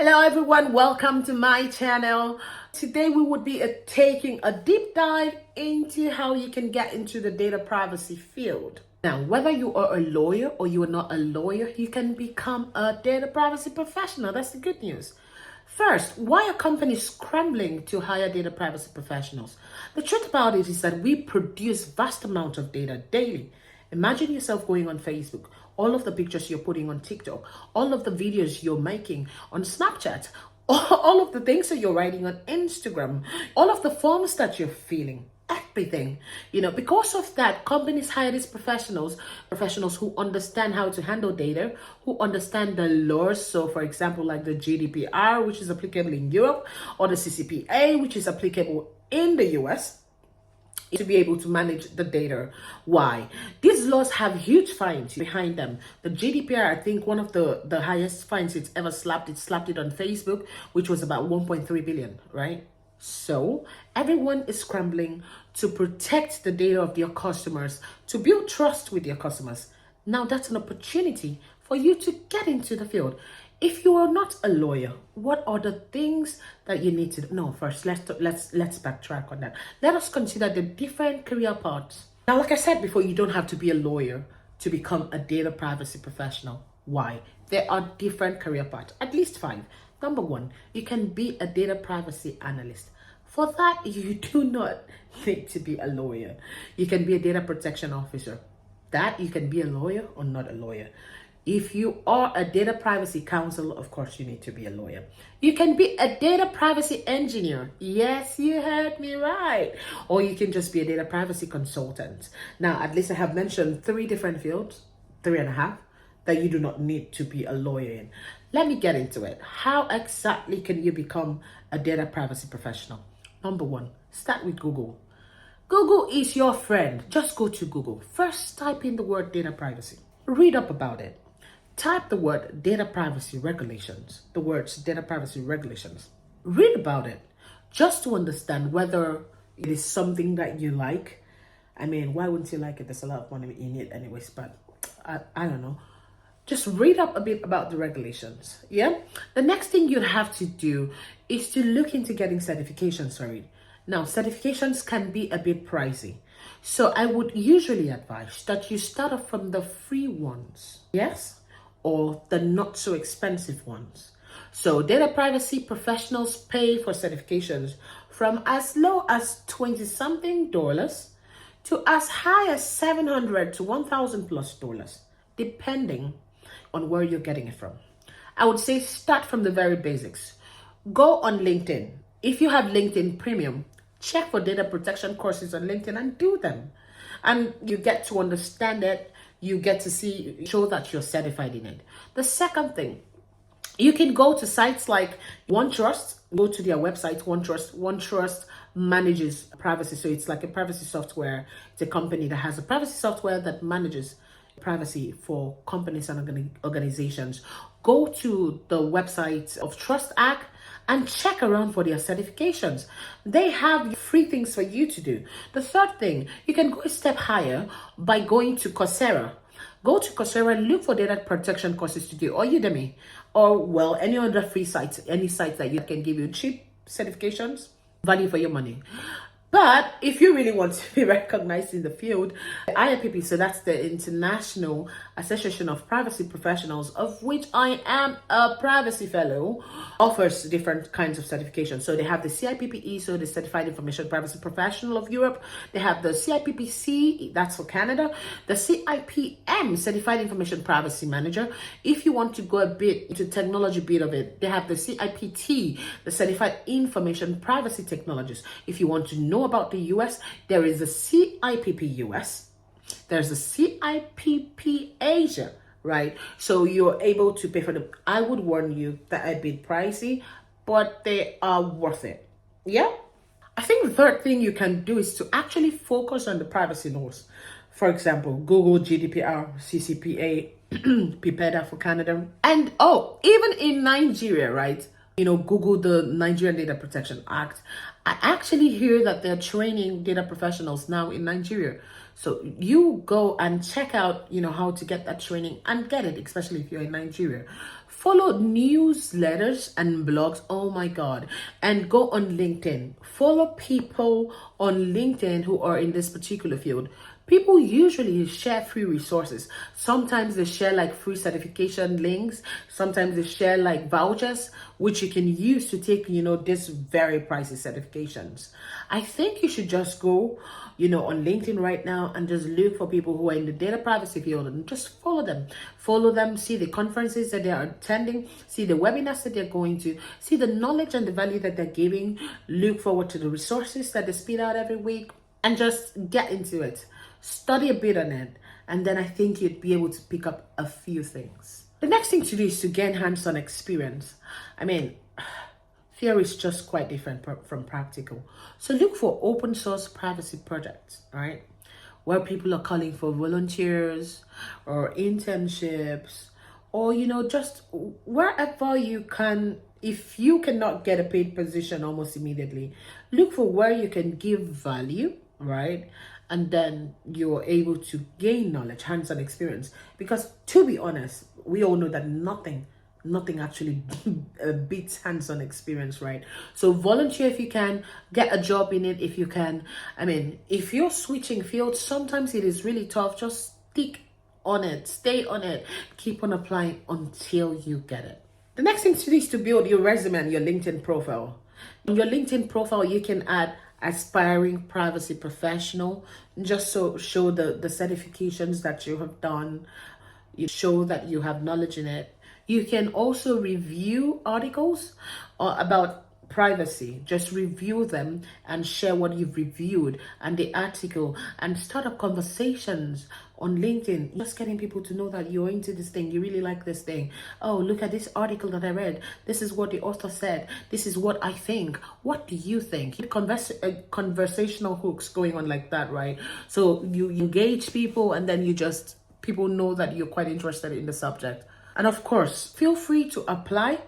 Hello everyone, welcome to my channel. Today we would be taking a deep dive into how you can get into the data privacy field. Now, whether you are a lawyer or you are not a lawyer, you can become a data privacy professional. That's the good news. First, why are companies scrambling to hire data privacy professionals? The truth about it is that we produce vast amounts of data daily. Imagine yourself going on Facebook, all of the pictures you're putting on TikTok, all of the videos you're making on Snapchat, all of the things that you're writing on Instagram, all of the forms that you're filling, everything. Because of that, companies hire these professionals who understand how to handle data, who understand the laws. So for example, like the GDPR, which is applicable in Europe, or the CCPA, which is applicable in the US, to be able to manage the data. Why? These laws have huge fines behind them. The GDPR, I think one of the highest fines it's ever slapped it on Facebook, which was about 1.3 billion, right? So everyone is scrambling to protect the data of their customers, to build trust with their customers. Now that's an opportunity for you to get into the field. If you are not a lawyer, what are the things that you need to know? First, let's backtrack on that. Let us consider the different career paths. Now, like I said before, you don't have to be a lawyer to become a data privacy professional. Why? There are different career paths, at least 5. Number 1, you can be a data privacy analyst. For that, you do not need to be a lawyer. You can be a data protection officer. That you can be a lawyer or not a lawyer. If you are a data privacy counselor, of course, you need to be a lawyer. You can be a data privacy engineer. Yes, you heard me right. Or you can just be a data privacy consultant. Now, at least I have mentioned 3 different fields, 3.5, that you do not need to be a lawyer in. Let me get into it. How exactly can you become a data privacy professional? Number 1, start with Google. Google is your friend. Just go to Google. First, type in the word data privacy. Read up about it. Type the word data privacy regulations, the words data privacy regulations. Read about it just to understand whether it is something that you like. I mean, why wouldn't you like it? There's a lot of money in it anyways, but I don't know. Just read up a bit about the regulations. Yeah. The next thing you'd have to do is to look into getting certifications. Now, certifications can be a bit pricey. So I would usually advise that you start off from the free ones. Yes. Or the not so expensive ones. So data privacy professionals pay for certifications from as low as $20 something to as high as $700 to $1,000 plus, depending on where you're getting it from. I would say start from the very basics. Go on LinkedIn. If you have LinkedIn Premium, check for data protection courses on LinkedIn and do them. And you get to understand it. You get to show that you're certified in it. The second thing, you can go to sites like OneTrust, go to their website, OneTrust. OneTrust manages privacy. So it's like a privacy software. It's a company that has a privacy software that manages privacy for companies and organizations. Go to the website of Trust Act and check around for their certifications. They have free things for you to do. The third thing, you can go a step higher by going to Coursera. Go to Coursera and look for data protection courses to do, or Udemy, or any other free sites, any sites that you can give you cheap certifications, value for your money. But if you really want to be recognized in the field, the IAPP, so that's the International Association of Privacy Professionals, of which I am a privacy fellow, offers different kinds of certifications. So they have the CIPPE, so the Certified Information Privacy Professional of Europe. They have the CIPPC, that's for Canada. The CIPM, Certified Information Privacy Manager. If you want to go a bit into technology bit of it, they have the CIPT, the Certified Information Privacy Technologist. If you want to know about the US, there is the CIPP US. There's the CIPP Asia, right? So you're able to pay for them. I would warn you that a bit pricey, but they are worth it. Yeah. I think the third thing you can do is to actually focus on the privacy laws. For example, Google GDPR, CCPA, PIPEDA for Canada. And even in Nigeria, right? Google the Nigerian Data Protection Act. I actually hear that they're training data professionals now in Nigeria. So you go and check out, how to get that training and get it, especially if you're in Nigeria. Follow newsletters and blogs. Oh my God. And go on LinkedIn. Follow people on LinkedIn who are in this particular field. People usually share free resources. Sometimes they share like free certification links. Sometimes they share like vouchers, which you can use to take, this very pricey certifications. I think you should just go, on LinkedIn right now and just look for people who are in the data privacy field and just follow them. Follow them, see the conferences that they are attending, see the webinars that they're going to, see the knowledge and the value that they're giving. Look forward to the resources that they spit out every week and just get into it. Study a bit on it, and then I think you'd be able to pick up a few things. The next thing to do is to gain hands-on experience. I mean, theory is just quite different from practical. So look for open source privacy projects, right? Where people are calling for volunteers or internships, or, just wherever you can. If you cannot get a paid position almost immediately, look for where you can give value, right? And then you're able to gain knowledge, hands-on experience. Because to be honest, we all know that nothing actually beats hands-on experience, right? So volunteer if you can, get a job in it if you can. I mean, if you're switching fields, sometimes it is really tough. Just stick on it, stay on it, keep on applying until you get it. The next thing to do is to build your resume and your LinkedIn profile. On your LinkedIn profile, you can add aspiring privacy professional, just so show the certifications that you have done. You show that you have knowledge in it. You can also review articles about privacy. Just review them and share what you've reviewed and the article, and start up conversations on LinkedIn. Just getting people to know that you're into this thing, you really like this thing. Oh, look at this article that I read. This is what the author said. This is what I think. What do you think? Conversational hooks going on like that, right? So you engage people, and then people know that you're quite interested in the subject. And of course, feel free to apply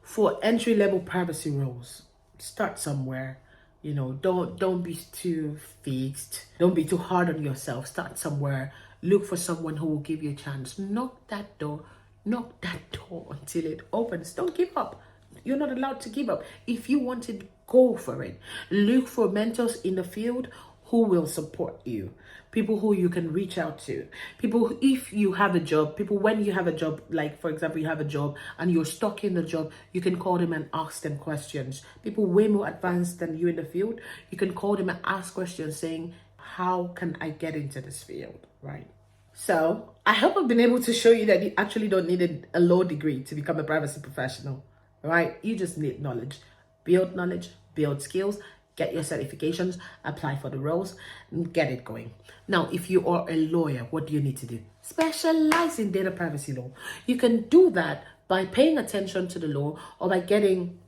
for entry-level privacy roles. Start somewhere. Don't be too fixed. Don't be too hard on yourself. Start somewhere. Look for someone who will give you a chance. Knock that door until it opens. Don't give up. You're not allowed to give up. If you want it, go for it. Look for mentors in the field who will support you. People who you can reach out to. People, if you have a job, when you have a job, like for example, you have a job and you're stuck in the job, you can call them and ask them questions. People way more advanced than you in the field, you can call them and ask questions saying, how can I get into this field, right? So I hope I've been able to show you that you actually don't need a law degree to become a privacy professional, right? You just need knowledge, build skills, get your certifications, apply for the roles, and get it going. Now, if you are a lawyer, what do you need to do? Specialize in data privacy law. You can do that by paying attention to the law, or by getting,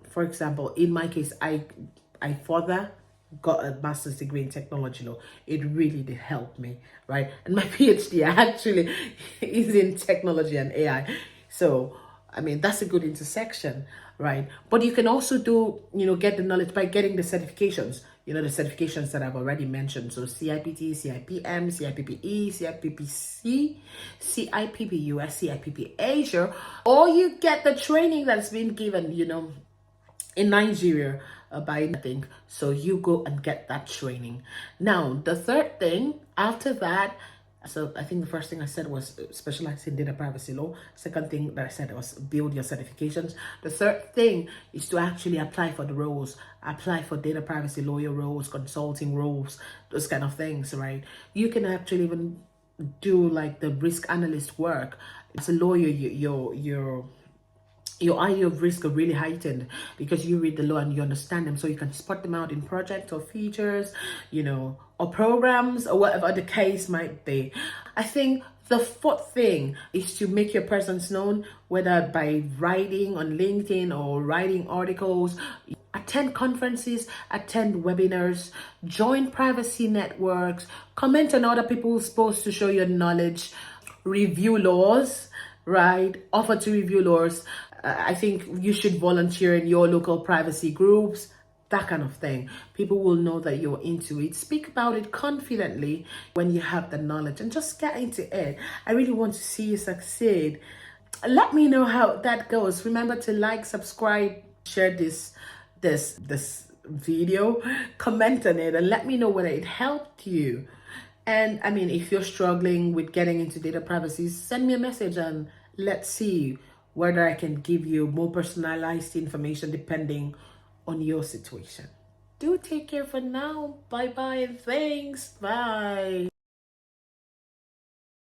for example, in my case, I further got a master's degree in technology law. It really did help me, right? And my PhD actually is in technology and AI. So, I mean, that's a good intersection, right? But you can also do, get the knowledge by getting the certifications, the certifications that I've already mentioned. So CIPT, CIPM, CIPPE, CIPPC, CIPPUS, CIPP Asia, or you get the training that's been given, in Nigeria by, I think. So you go and get that training. Now, the third thing after that, so I think the first thing I said was specialize in data privacy law. Second thing that I said was build your certifications. The third thing is to actually apply for the roles. Apply for data privacy lawyer roles, consulting roles, those kind of things, right? You can actually even do like the risk analyst work. As a lawyer, your area of risk are really heightened because you read the law and you understand them, so you can spot them out in projects or features, or programs, or whatever the case might be. I think the fourth thing is to make your presence known, whether by writing on LinkedIn or writing articles. Attend conferences, attend webinars, join privacy networks, comment on other people's posts to show your knowledge, review laws, right? Offer to review laws. I think you should volunteer in your local privacy groups, that kind of thing. People will know that you're into it. Speak about it confidently when you have the knowledge, and just get into it. I really want to see you succeed. Let me know how that goes. Remember to like, subscribe, share this video, comment on it, and let me know whether it helped you. And I mean, if you're struggling with getting into data privacy, send me a message and let's see whether I can give you more personalized information depending on your situation. Do take care for now. Bye bye. Thanks. Bye.